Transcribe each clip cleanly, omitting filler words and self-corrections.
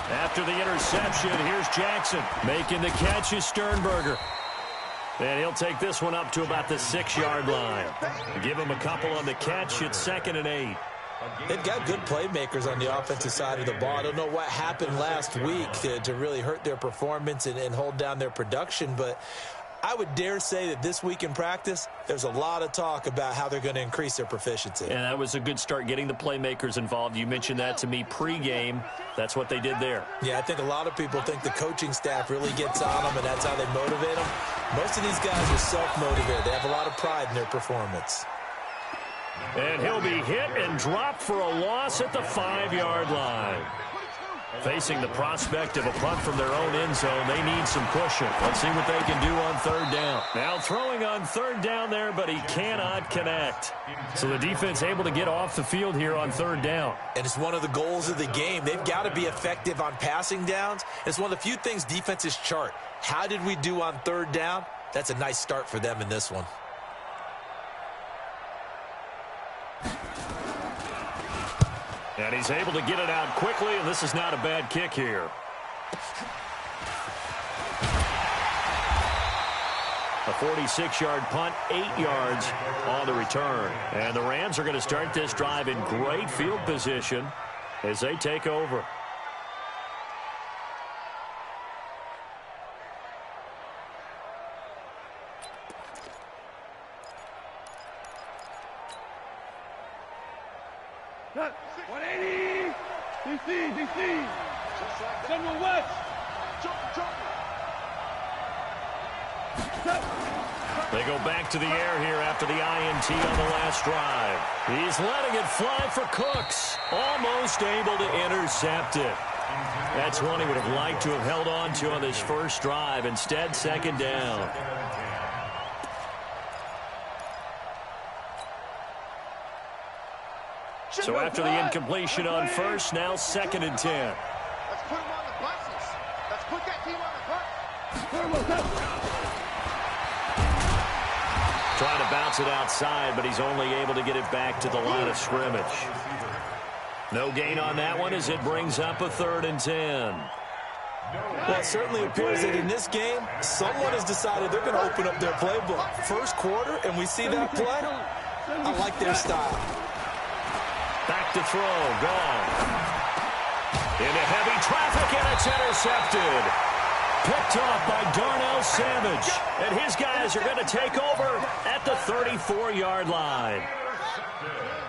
After the interception, here's Jackson. Making the catch is Sternberger. And he'll take this one up to about the 6-yard line. Give him a couple on the catch. It's 2nd and 8. They've got good playmakers on the offensive side of the ball. I don't know what happened last week to really hurt their performance and hold down their production, but I would dare say that this week in practice, there's a lot of talk about how they're going to increase their proficiency. And that was a good start, getting the playmakers involved. You mentioned that to me pregame. That's what they did there. Yeah, I think a lot of people think the coaching staff really gets on them, and that's how they motivate them. Most of these guys are self-motivated. They have a lot of pride in their performance. And he'll be hit and dropped for a loss at the 5-yard line. Facing the prospect of a punt from their own end zone, they need some cushion. Let's see what they can do on 3rd down. Now throwing on 3rd down there, but he cannot connect. So the defense able to get off the field here on 3rd down. And it's one of the goals of the game. They've got to be effective on passing downs. It's one of the few things defenses chart. How did we do on 3rd down? That's a nice start for them in this one. And he's able to get it out quickly, and this is not a bad kick here. A 46-yard punt, 8 yards on the return. And the Rams are going to start this drive in great field position as they take over. DC. General West. They go back to the air here after the INT on the last drive. He's letting it fly for Cooks. Almost able to intercept it. That's one he would have liked to have held on to on this first drive. Instead, 2nd down. So after the incompletion on first, now 2nd and 10. Let's put him on the buses. Let's put that team on the bus. Trying to bounce it outside, but he's only able to get it back to the line of scrimmage. No gain on that one as it brings up a 3rd and 10. Well, it certainly appears that in this game, someone has decided they're going to open up their playbook. First quarter, and we see that play. I like their style. Back to throw. Gone. Into heavy traffic, and it's intercepted. Picked off by Darnell Savage. And his guys are going to take over at the 34-yard line.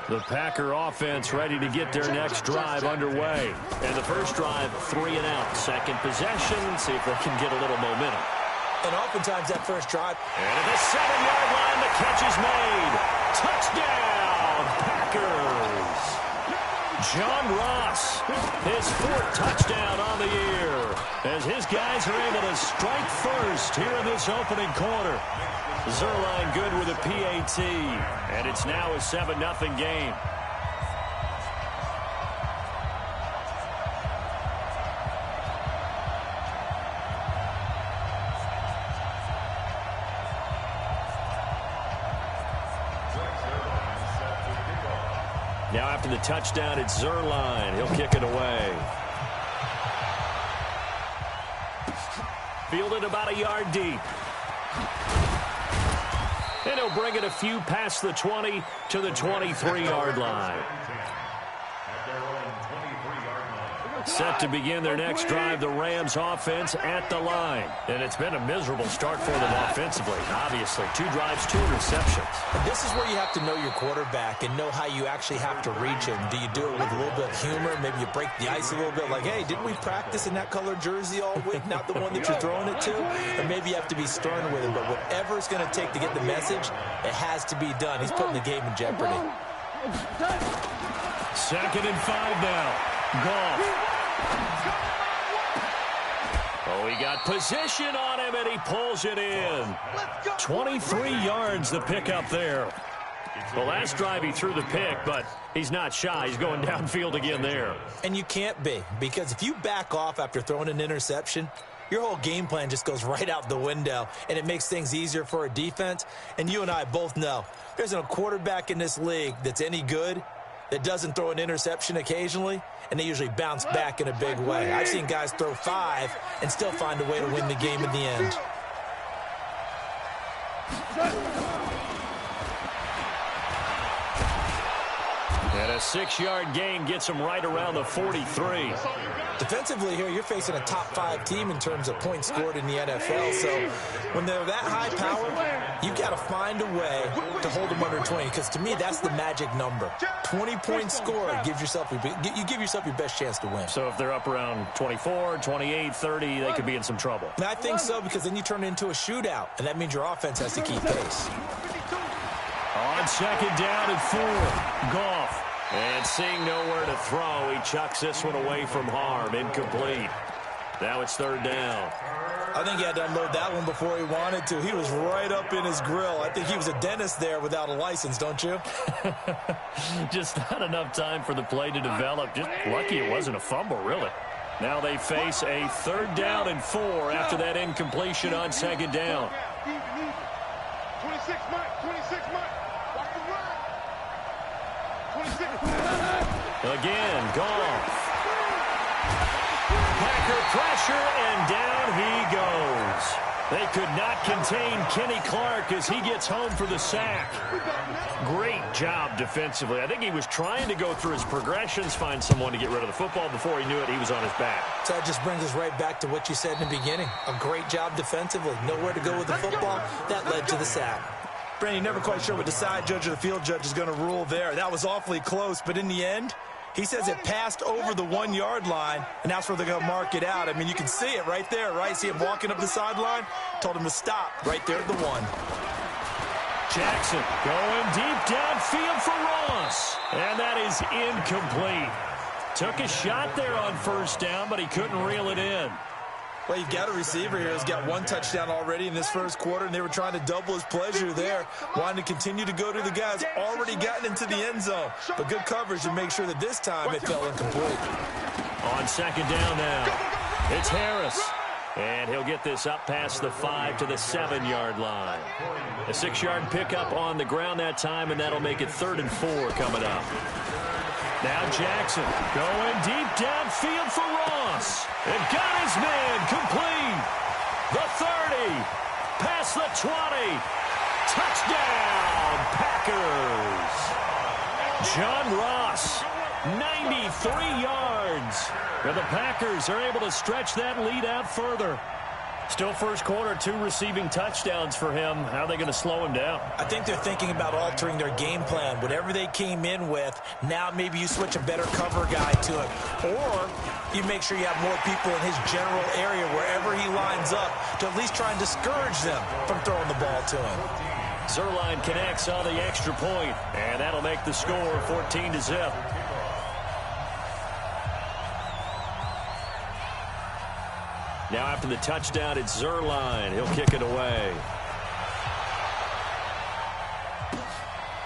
The Packer offense ready to get their next drive underway. And the first drive, 3 and out. Second possession. See if they can get a little momentum. And oftentimes that first drive. And at the 7-yard line, the catch is made. Touchdown, Packers. John Ross, his 4th touchdown on the year, as his guys are able to strike first here in this opening quarter. Zerline good with a PAT, and it's now a 7-0 game. Now after the touchdown, it's Zerline. He'll kick it away. Fielded about a yard deep. And he'll bring it a few past the 20 to the 23-yard line. Set to begin their next drive, the Rams offense at the line. And it's been a miserable start for them offensively, obviously. 2 drives, 2 interceptions. And this is where you have to know your quarterback and know how you actually have to reach him. Do you do it with a little bit of humor? Maybe you break the ice a little bit like, hey, didn't we practice in that colored jersey all week, not the one that you're throwing it to? Or maybe you have to be stern with him. But whatever it's going to take to get the message, it has to be done. He's putting the game in jeopardy. 2nd and 5 now. Goff. Oh, he got position on him, and he pulls it in. 23 yards the pickup there. The last drive he threw the pick, but he's not shy. He's going downfield again there. And you can't be, because if you back off after throwing an interception, your whole game plan just goes right out the window, and it makes things easier for a defense. And you and I both know there's a quarterback in this league that's any good. that doesn't throw an interception occasionally, and they usually bounce back in a big way. I've seen guys throw 5 and still find a way to win the game in the end. And a 6-yard gain gets them right around the 43. Defensively here, you're facing a top 5 team in terms of points scored in the NFL. So when they're that high powered, you got to find a way to hold them under 20. Because to me, that's the magic number. 20 points scored gives yourself you give yourself your best chance to win. So if they're up around 24, 28, 30, they could be in some trouble. And I think so, because then you turn it into a shootout, and that means your offense has to keep pace. On second down and 4, Goff. And seeing nowhere to throw, he chucks this one away from harm. Incomplete. Now it's third down. I think he had to unload that one before he wanted to. He was right up in his grill. I think he was a dentist there without a license, don't you? Just not enough time for the play to develop. Just lucky it wasn't a fumble, really. Now they face a third down and 4 after that incompletion on second down. 26 Mike. Watch the run. 26. Again, Goff. Packer pressure, and down he goes. They could not contain Kenny Clark as he gets home for the sack. Great job defensively. I think he was trying to go through his progressions, find someone to get rid of the football. Before he knew it, he was on his back. So that just brings us right back to what you said in the beginning. A great job defensively. Nowhere to go with the football. That led to the sack. Brandon, you're never quite sure what the side judge or the field judge is going to rule there. That was awfully close, but in the end, he says it passed over the 1-yard line, and that's where they're going to mark it out. I mean, you can see it right there, right? See him walking up the sideline? Told him to stop right there at the 1. Jackson going deep downfield for Ross, and that is incomplete. Took a shot there on first down, but he couldn't reel it in. Well, you've got a receiver here who's got 1 touchdown already in this first quarter, and they were trying to double his pleasure there, wanting to continue to go to the guys already gotten into the end zone. But good coverage to make sure that this time it fell incomplete. On second down now, it's Harris. And he'll get this up past the 5 to the 7-yard line. A 6-yard pickup on the ground that time, and that'll make it 3rd and 4 coming up. Now Jackson going deep downfield for Ross. And got his man complete. The 30. Past the 20. Touchdown, Packers. John Ross, 93 yards. And the Packers are able to stretch that lead out further. Still first quarter, 2 receiving touchdowns for him. How are they going to slow him down? I think they're thinking about altering their game plan. Whatever they came in with, now maybe you switch a better cover guy to him. Or you make sure you have more people in his general area wherever he lines up to at least try and discourage them from throwing the ball to him. Zerline connects on the extra point, and that'll make the score 14-0. Now after the touchdown, it's Zerline. He'll kick it away.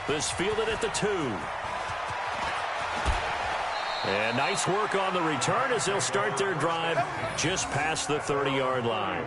This fielded at the 2. And nice work on the return as they'll start their drive just past the 30-yard line.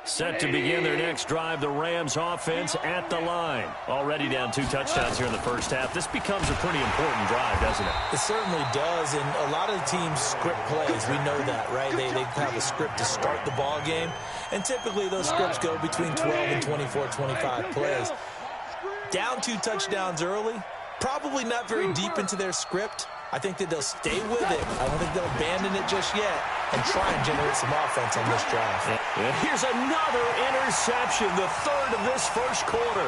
Set to begin their next drive, the Rams offense at the line. Already down 2 touchdowns here in the first half. This becomes a pretty important drive, doesn't it? It certainly does, and a lot of the teams script plays. We know that, right? They have a script to start the ball game, and typically those scripts go between 12 and 24, 25 plays. Down 2 touchdowns early, probably not very deep into their script. I think that they'll stay with it. I don't think they'll abandon it just yet and try and generate some offense on this drive. And here's another interception, the 3rd of this first quarter.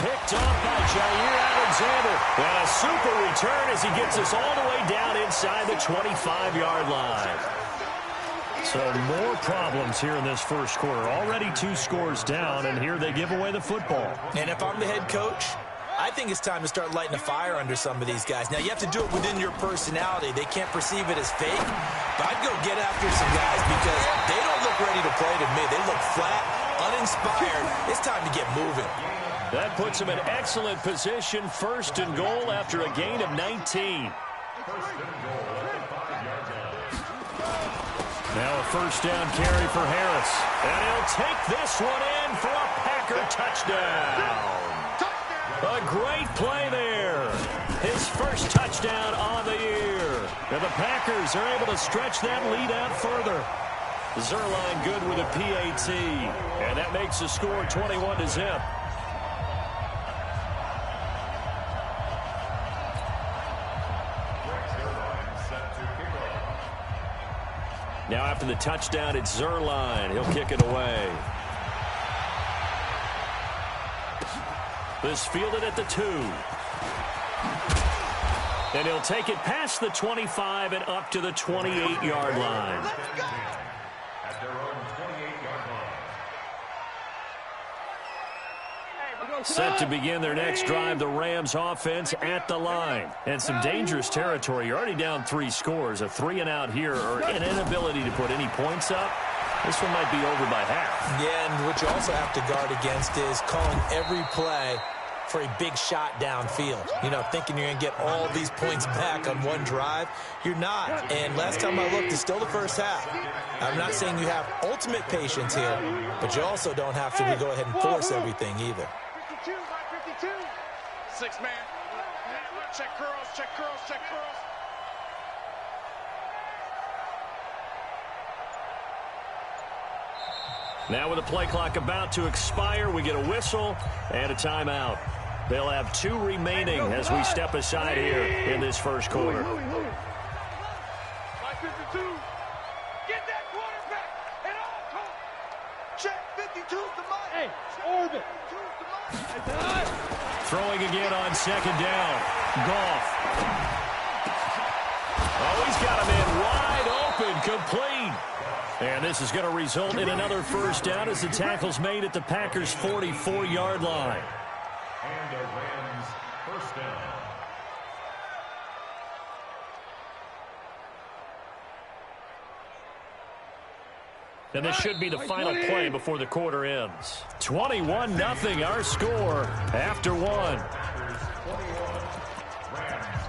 Picked off by Jair Alexander. And a super return as he gets us all the way down inside the 25-yard line. So more problems here in this first quarter. Already 2 scores down, and here they give away the football. And if I'm the head coach, I think it's time to start lighting a fire under some of these guys. Now, you have to do it within your personality. They can't perceive it as fake. But I'd go get after some guys because they don't look ready to inspired. It's time to get moving. That puts him in excellent position, 1st and goal after a gain of 19. Now a 1st down carry for Harris. And he'll take this one in for a Packer touchdown. A great play there. His 1st touchdown on the year. And the Packers are able to stretch that lead out further. Zerline good with a PAT. And that makes the score 21-0. Now after the touchdown, it's Zerline. He'll kick it away. This fielded at the 2. And he'll take it past the 25 and up to the 28-yard line. At their own 28-yard line. Set to begin their next drive, the Rams offense at the line. And some dangerous territory. You're already down 3 scores. A 3-and-out here or an inability to put any points up. This one might be over by half. Yeah, and what you also have to guard against is calling every play for a big shot downfield. You know, thinking you're going to get all these points back on one drive. You're not. And last time I looked, it's still the first half. I'm not saying you have ultimate patience here, but you also don't have to go ahead and force everything either. 52, 52. 6-man. Check curls, check curls, check curls. Now with the play clock about to expire, we get a whistle and a timeout. They'll have 2 remaining as we step aside here in this first quarter. 52. Get that quarterback and all. Check 52 the mic. Hey, orbit. Throwing again on 2nd down. Goff. Oh, he's got him in wide open, complete. And this is going to result in another 1st down as the tackle's made at the Packers' 44-yard line. And a Rams 1st down. And this should be the final play before the quarter ends. 21-0 our score after 1. Packers 21, Rams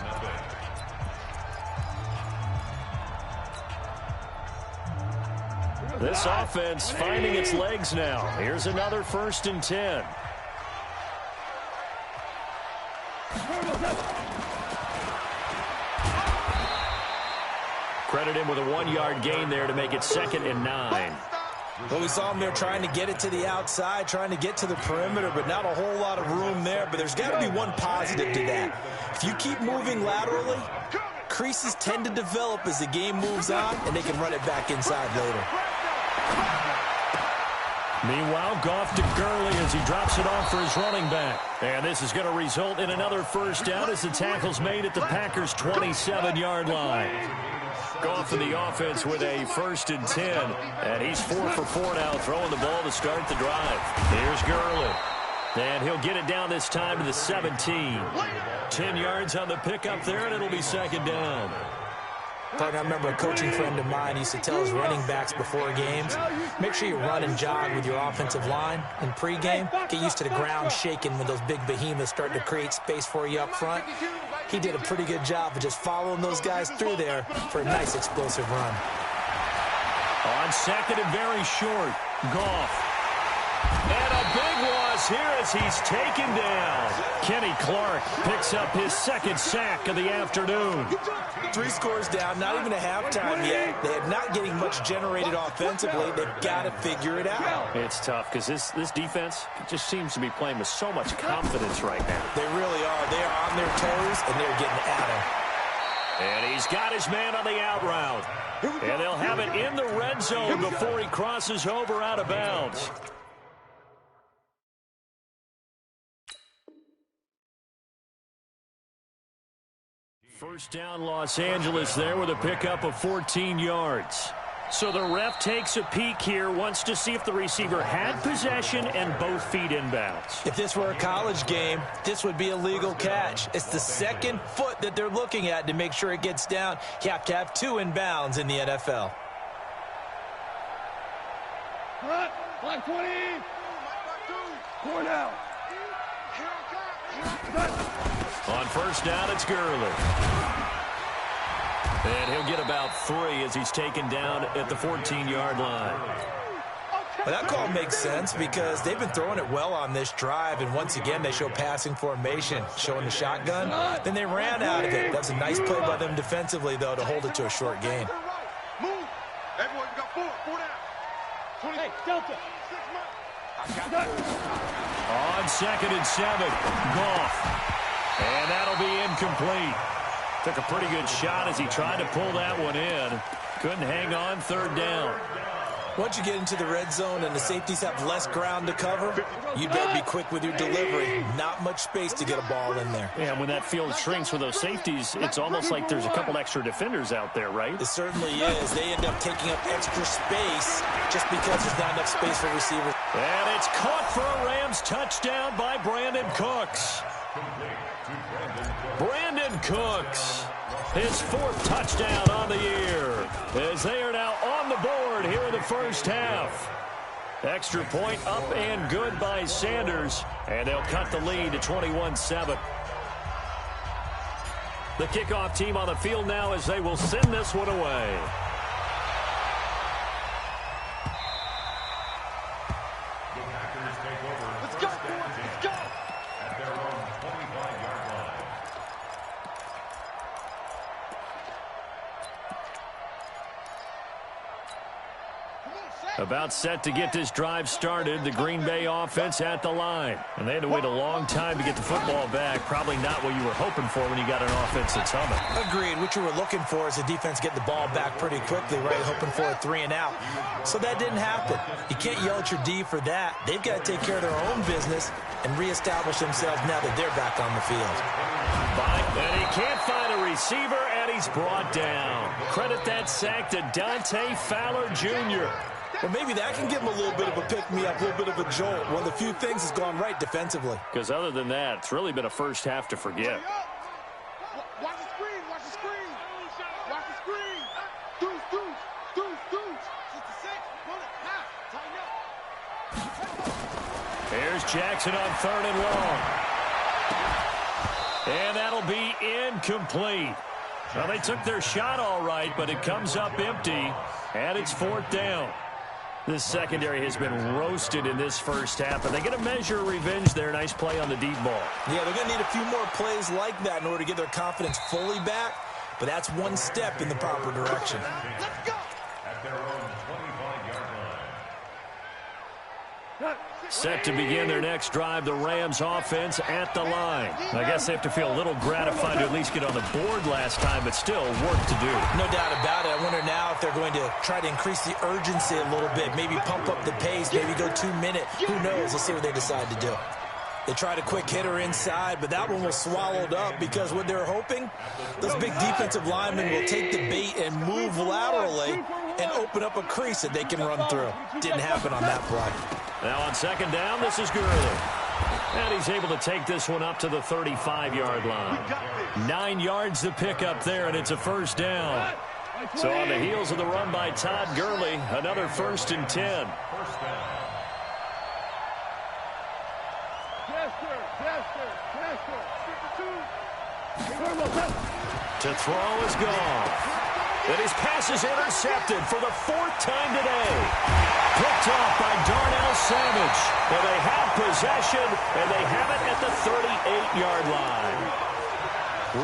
0. This offense finding its legs now. Here's another 1st and 10. Credit him with a 1-yard gain there to make it 2nd and 9. Well, we saw him there trying to get it to the outside, trying to get to the perimeter, but not a whole lot of room there. But there's got to be one positive to that. If you keep moving laterally, creases tend to develop as the game moves on, and they can run it back inside later. Meanwhile, Goff to Gurley as he drops it off for his running back. And this is going to result in another 1st down as the tackle's made at the Packers' 27-yard line. Goff in the offense with a 1st and 10. And he's 4 for 4 now, throwing the ball to start the drive. Here's Gurley. And he'll get it down this time to the 17. 10 yards on the pickup there, and it'll be 2nd down. Partner, I remember a coaching friend of mine used to tell his running backs before games, make sure you run and jog with your offensive line in pregame. Get used to the ground shaking when those big behemoths start to create space for you up front. He did a pretty good job of just following those guys through there for a nice explosive run. On 2nd and very short, Goff. And a big loss here as he's taken down. Kenny Clark picks up his 2nd sack of the afternoon. 3 scores down, not even a halftime yet. They're not getting much generated offensively. They've got to figure it out. It's tough because this defense just seems to be playing with so much confidence right now. They really are. They are on their toes, and they're getting at him. And he's got his man on the out route. And they'll have it in the red zone before he crosses over out of bounds. First down, Los Angeles there with a pickup of 14 yards. So the ref takes a peek here, wants to see if the receiver had possession and both feet inbounds. If this were a college game, this would be a legal catch. It's the 2nd foot that they're looking at to make sure it gets down. You have to have 2 inbounds in the NFL. Hot. Clock 20. Four now. On first down, it's Gurley. And he'll get about 3 as he's taken down at the 14-yard line. Well, that call makes sense because they've been throwing it well on this drive, and once again they show passing formation, showing the shotgun. Then they ran out of it. That's a nice play by them defensively, though, to hold it to a short gain. Move. Everyone, you got 4 down. Hey, Delta. On 2nd and 7, Goff. And that'll be incomplete. Took a pretty good shot as he tried to pull that one in. Couldn't hang on 3rd down. Once you get into the red zone and the safeties have less ground to cover, you better be quick with your delivery. Not much space to get a ball in there. Yeah, when that field shrinks with those safeties, it's almost like there's a couple extra defenders out there, right? It certainly is. They end up taking up extra space just because there's not enough space for receivers. And it's caught for a Rams touchdown by Brandon Cooks. Brandon Cooks, his 4th touchdown on the year, as they are now on the board here in the first half. Extra point up and good by Sanders, and they'll cut the lead to 21-7. The kickoff team on the field now as they will send this one away. Let's go, boys. Let's go. At their own 25-yard line. About set to get this drive started, the Green Bay offense at the line. And they had to wait a long time to get the football back. Probably not what you were hoping for when you got an offense that's humming. Agreed. What you were looking for is the defense get the ball back pretty quickly, right? Hoping for a 3 and out. So that didn't happen. You can't yell at your D for that. They've got to take care of their own business and reestablish themselves now that they're back on the field. And he can't find a receiver, and he's brought down. Credit that sack to Dante Fowler Jr. Well, maybe that can give them a little bit of a pick-me-up, a little bit of a jolt. One of the few things has gone right defensively. Because other than that, it's really been a first half to forget. Watch the screen. Watch the screen. Watch the screen. Deuce, deuce, deuce, deuce. 66. Pull it. Tighten up. Here's Jackson on 3rd and long. And that'll be incomplete. Well, they took their shot all right, but it comes up empty, and it's 4th down. This secondary has been roasted in this first half, and they get a measure of revenge there. Nice play on the deep ball. Yeah, they're going to need a few more plays like that in order to get their confidence fully back, but that's one step in the proper direction. Let's go. At their own 25-yard line. Set to begin their next drive, the Rams offense at the line. I guess they have to feel a little gratified to at least get on the board last time, but still work to do. No doubt about it. I wonder now if they're going to try to increase the urgency a little bit, maybe pump up the pace, maybe go 2-minute. Who knows? Let's see what they decide to do. They tried a quick hitter inside, but that one was swallowed up because what they're hoping, those big defensive linemen will take the bait and move laterally and open up a crease that they can run through. Didn't happen on that play. Now on 2nd down, this is Gurley. And he's able to take this one up to the 35-yard line. 9 yards to pick up there, and it's a 1st down. So on the heels of the run by Todd Gurley, another 1st and 10. To throw is gone. And his pass is intercepted for the 4th time today. Picked off by Darnell Savage. And they have possession, and they have it at the 38-yard line.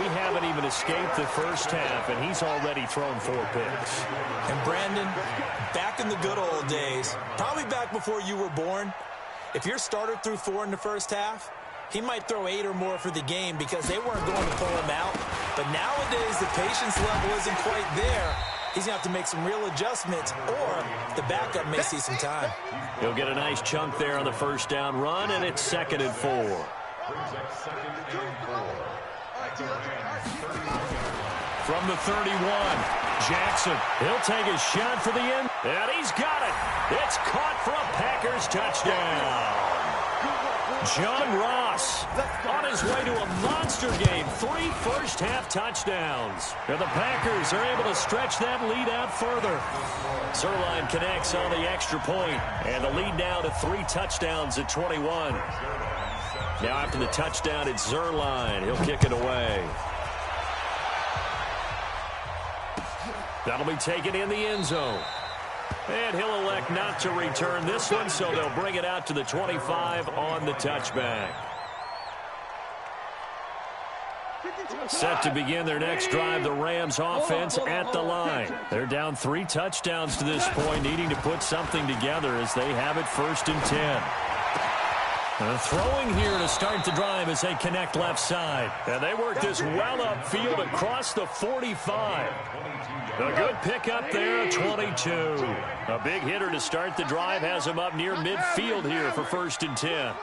We haven't even escaped the first half, and he's already thrown 4 picks. And Brandon, back in the good old days, probably back before you were born, if your starter threw 4 in the first half, he might throw 8 or more for the game because they weren't going to pull him out. But nowadays, the patience level isn't quite there. He's going to have to make some real adjustments, or the backup may see some time. He'll get a nice chunk there on the 1st down run, and it's 2nd and 4. Brings up 2nd and 4. At the Rams 31-yard From the 31, Jackson. He'll take a shot for the end, and he's got it. It's caught for a Packers touchdown. John Ross on his his way to a monster game. 3 first-half touchdowns. And the Packers are able to stretch that lead out further. Zerline connects on the extra point, and the lead now to 3 touchdowns at 21. Now after the touchdown, it's Zerline. He'll kick it away. That'll be taken in the end zone. And he'll elect not to return this one, so they'll bring it out to the 25 on the touchback. Set to begin their next drive, the Rams offense at the line. They're down 3 touchdowns to this point, needing to put something together as they have it 1st and 10. And throwing here to start the drive as they connect left side. And they work this well upfield across the 45. A good pickup there at 22. A big hitter to start the drive has him up near midfield here for 1st and 10.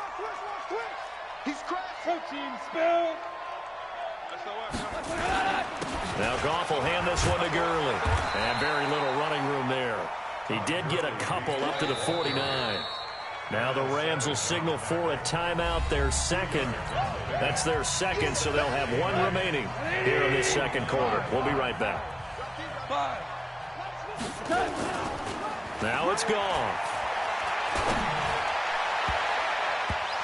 He's crashed. Coaching spell. Now Goff will hand this one to Gurley. And very little running room there. He did get a couple up to the 49. Now the Rams will signal for a timeout, their second. That's their second, so they'll have 1 remaining here in this second quarter. We'll be right back. Now it's gone.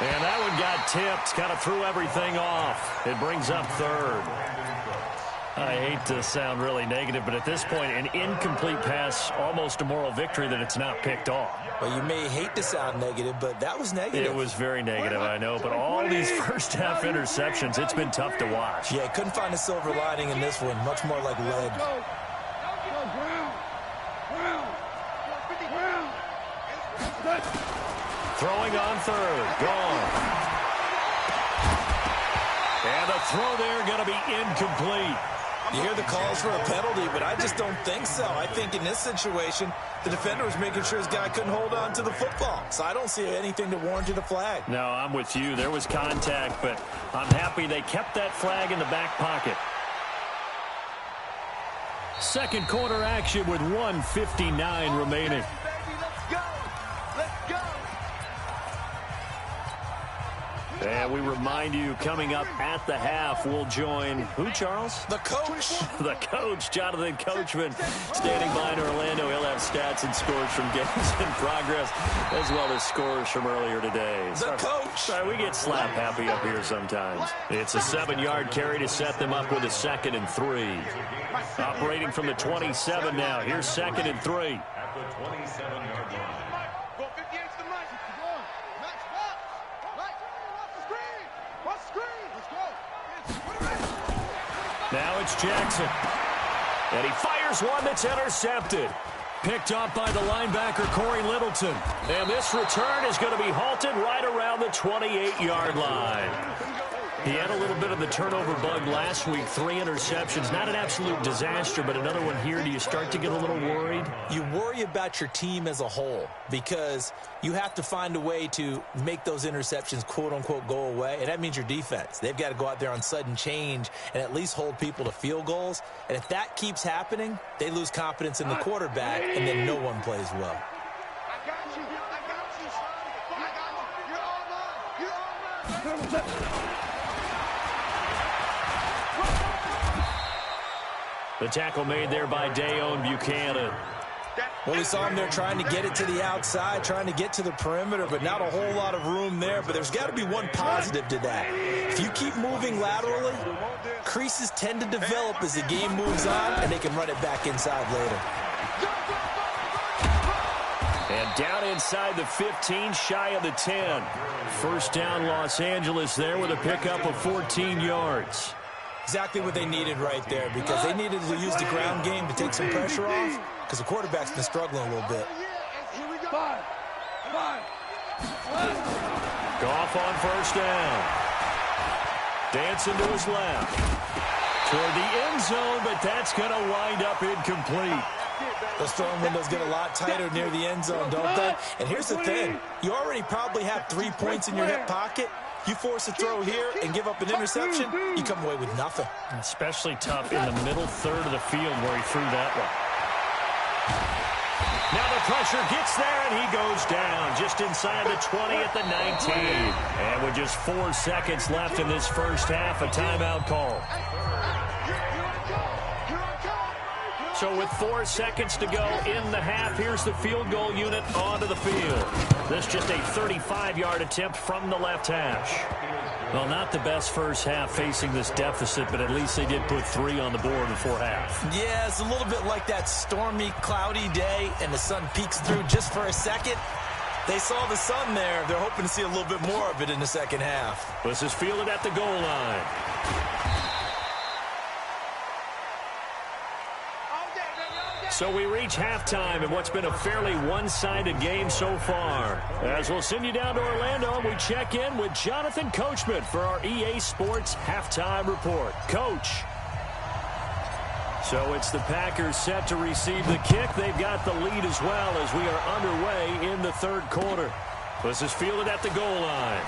And that one got tipped, kind of threw everything off. It brings up 3rd. I hate to sound really negative, but at this point, an incomplete pass, almost a moral victory that it's not picked off. Well, you may hate to sound negative, but that was negative. It was very negative, I know, but all these first-half interceptions, it's been tough to watch. Yeah, couldn't find a silver lining in this one. Much more like lead. Throwing on 3rd, gone. And the throw there going to be incomplete. You hear the calls for a penalty, but I just don't think so. I think in this situation, the defender was making sure his guy couldn't hold on to the football. So I don't see anything to warrant a flag. No, I'm with you. There was contact, but I'm happy they kept that flag in the back pocket. Second quarter action with 1:59 remaining. And we remind you, coming up at the half, we'll join who, Charles? The coach. The coach, Jonathan Coachman, standing by in Orlando. He'll have stats and scores from games in progress, as well as scores from earlier today. The coach. Sorry, we get slap happy up here sometimes. It's a 7-yard carry to set them up with a 2nd and 3. Operating from the 27 now. Here's 2nd and 3. At the 27-yard line. Now it's Jackson. And he fires one that's intercepted. Picked up by the linebacker, Corey Littleton. And this return is going to be halted right around the 28-yard line. He had a little bit of the turnover bug last week. 3 interceptions. Not an absolute disaster, but another one here. Do you start to get a little worried? You worry about your team as a whole because you have to find a way to make those interceptions, quote-unquote, go away. And that means your defense. They've got to go out there on sudden change and at least hold people to field goals. And if that keeps happening, they lose confidence in the quarterback, and then no one plays well. I got you. I got you. You're all mine. You're all mine. The tackle made there by Dayon Buchanan. Well, we saw him there trying to get it to the outside, trying to get to the perimeter, but not a whole lot of room there. But there's got to be one positive to that. If you keep moving laterally, creases tend to develop as the game moves on, and they can run it back inside later. And down inside the 15, shy of the 10. First down, Los Angeles there with a pickup of 14 yards. Exactly what they needed right there, because they needed to use the ground game to take some pressure off, because the quarterback's been struggling a little bit. Goff on first down. Dancing to his left. Toward the end zone, but that's going to wind up incomplete. Those throwing windows get a lot tighter near the end zone, don't they? And here's the thing. You already probably have 3 points in your hip pocket. You force a throw here and give up an interception, you come away with nothing. Especially tough in the middle third of the field where he threw that one. Now the pressure gets there, and he goes down just inside the 20 at the 19. And with just 4 seconds left in this first half, a timeout call. So with 4 seconds to go in the half, here's the field goal unit onto the field. This just a 35-yard attempt from the left hash. Well, not the best first half facing this deficit, but at least they did put 3 on the board before half. Yeah, it's a little bit like that stormy, cloudy day, and the sun peeks through just for a second. They saw the sun there. They're hoping to see a little bit more of it in the second half. This is fielded at the goal line. So we reach halftime in what's been a fairly one-sided game so far. As we'll send you down to Orlando, and we check in with Jonathan Coachman for our EA Sports Halftime Report. Coach. So it's the Packers set to receive the kick. They've got the lead as well as we are underway in the third quarter. This is fielded at the goal line.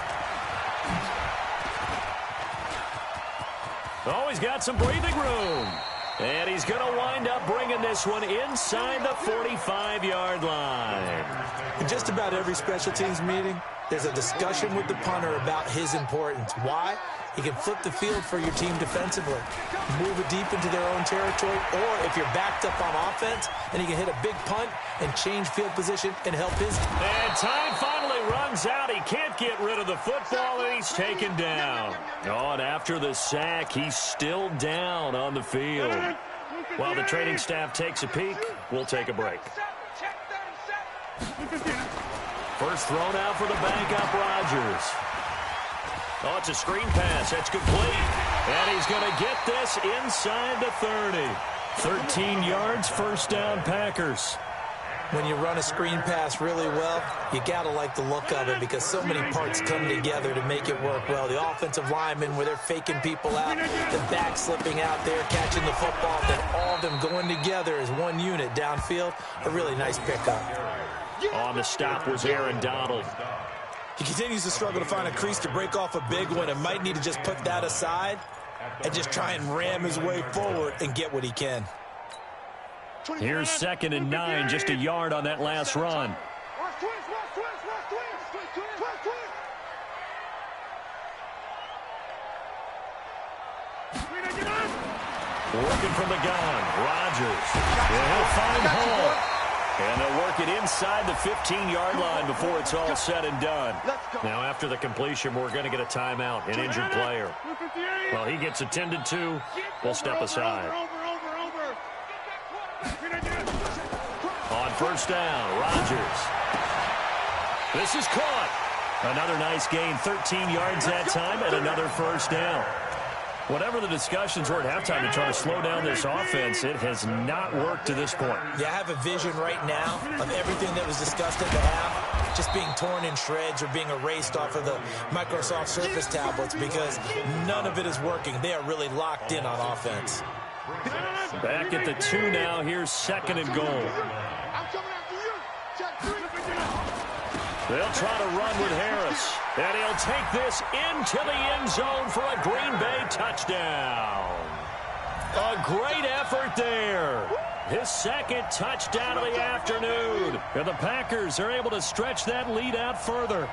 Oh, he's got some breathing room. And he's going to wind up bringing this one inside the 45-yard line. In just about every special teams meeting, there's a discussion with the punter about his importance. Why? He can flip the field for your team defensively, move it deep into their own territory, or if you're backed up on offense, and he can hit a big punt and change field position and help his team. And time finally runs out. He can't get rid of the football, and he's taken down. Oh, and after the sack, he's still down on the field. While the training staff takes a peek, we'll take a break. First thrown out for the backup Rodgers. Oh, it's a screen pass. That's complete. And he's going to get this inside the 30. 13 yards, first down, Packers. When you run a screen pass really well, you got to like the look of it because so many parts come together to make it work well. The offensive linemen, where they're faking people out, the back slipping out there, catching the football, then all of them going together as one unit downfield. A really nice pickup. On the stop was Aaron Donald. He continues to struggle to find a crease to break off a big one and might need to just put that aside and just try and ram his way forward and get what he can. Here's 2nd and 9, just a yard on that last run. Working from the gun, Rodgers. And he'll find Hall. And they'll work it inside the 15-yard line before it's all said and done. Now, after the completion, we're going to get a timeout, an injured player. Well, he gets attended to. We'll step aside. On first down, Rodgers. This is caught. Another nice gain, 13 yards that time, and another first down. Whatever the discussions were at halftime to try to slow down this offense, it has not worked to this point. Yeah, I have a vision right now of everything that was discussed at the half just being torn in shreds or being erased off of the Microsoft Surface tablets because none of it is working. They are really locked in on offense. Back at the 2 now. Here's 2nd and goal. They'll try to run with Harris. And he'll take this into the end zone for a Green Bay touchdown. A great effort there. His 2nd touchdown of the afternoon. And the Packers are able to stretch that lead out further.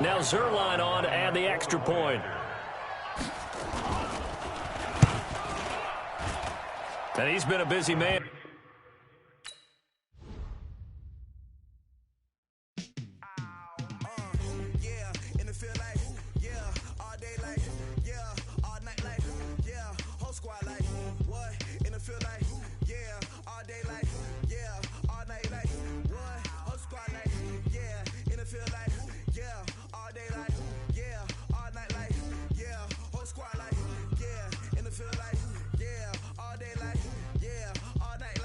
Now Zerline on to add the extra point. And he's been a busy man. All day like, yeah, all night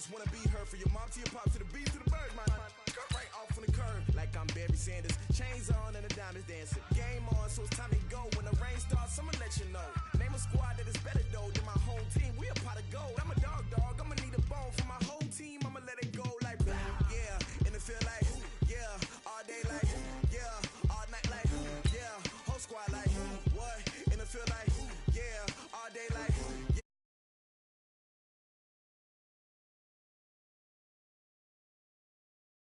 just wanna be her. From your mom to your pop to the beat to the bird, man. Cut right off on the curb like I'm Barry Sanders. Chains on and the diamonds dancing.